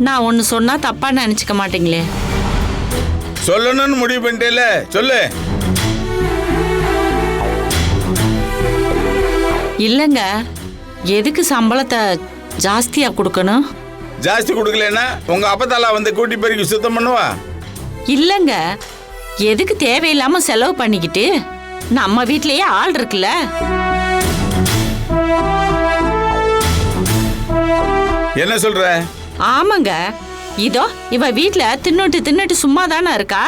நான் ஒன்னு சொன்னா தப்பா நினைச்சுக்க மாட்டீங்களே? சொல்லணும்னு முடிவு பண்ணிட்டேல, சொல்லு. இல்லங்க, எதுக்கு சம்பளத்தை ஜாஸ்தியா கொடுக்கணும்? ஜாஸ்தி கொடுக்கலன்னா உங்க அப்பத்தாலா வந்து கூட்டி பெருக்கி சுத்தம் பண்ணுவா? இல்லங்க, எதுக்கு தேவையில்லாம செலவு பண்ணிக்கிட்டு? நம்ம வீட்லயே ஆள் இருக்குல்ல. என்ன சொல்ற? ஆமாங்க, இதோ இவ வீட்ல தின்னுட்டு தின்னுட்டு சும்மா தானே இருக்கா.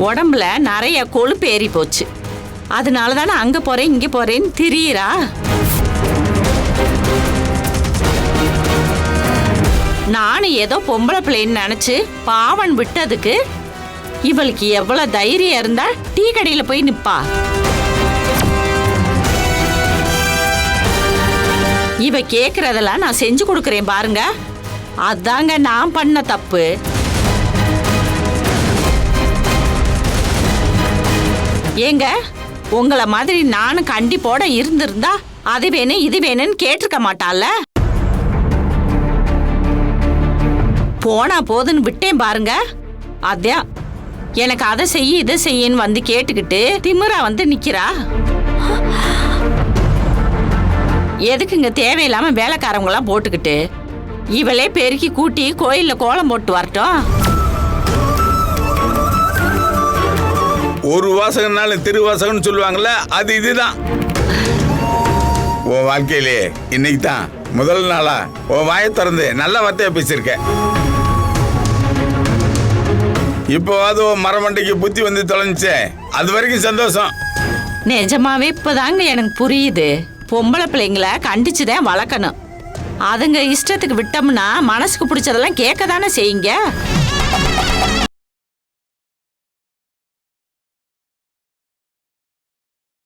உடம்புல நிறைய கொழுப்பு ஏறி போச்சு. அதனால தானே அங்க போறேன் இங்க போறேன்னு திரியிறா. நானும் ஏதோ பொம்பளை பிள்ளைன்னு நினைச்சு பாவன் விட்டதுக்கு இவளுக்கு எவ்வளவு தைரியம் இருந்தா டீ கடையில போய் நிப்பா. இவ கேக்குறதெல்லாம் நான் செஞ்சு கொடுக்கறேன் பாருங்க. அதாங்க நான் பண்ண தப்பு. ஏங்க, உங்களை மாதிரி நானும் கண்டிப்போட இருந்திருந்தா அது வேணும் இது வேணும்னு கேட்டிருக்க மாட்டால. போனா போதுன்னு விட்டேன் பாருங்க. அதான் எனக்கு அதை செய்ய இதை செய்யன்னு வந்து கேட்டுக்கிட்டு திமிரா வந்து நிக்கிறா. எதுக்குங்க தேவையில்லாம வேலைக்காரவங்களாம் போட்டுக்கிட்டு? இவளே பெருக்கி கூட்டி கோயில்ல கோலம் போட்டு வரட்டும். ஒரு வாசகம்னாலும் திருவாசகம்னு சொல்லுவாங்கல்ல, அது இதுதான். உன் வாழ்க்கையிலே இன்னைக்கு தான் முதல் நாளா உன் வாயை திறந்து நல்ல வார்த்தையா பேசியிருக்க. இப்போவாது உன் மரமண்டைக்கு புத்தி வந்து தொலைஞ்சே, அது வரைக்கும் சந்தோஷம். நிஜமாவே இப்பதாங்க எனக்கு புரியுது. பொம்பளை பிள்ளைங்களை கண்டிச்சுதான் வளர்க்கணும். அதுங்க இஷ்டத்துக்கு விட்டோம்னா மனசுக்கு பிடிச்சதெல்லாம் கேட்க தானே செய்யுங்க.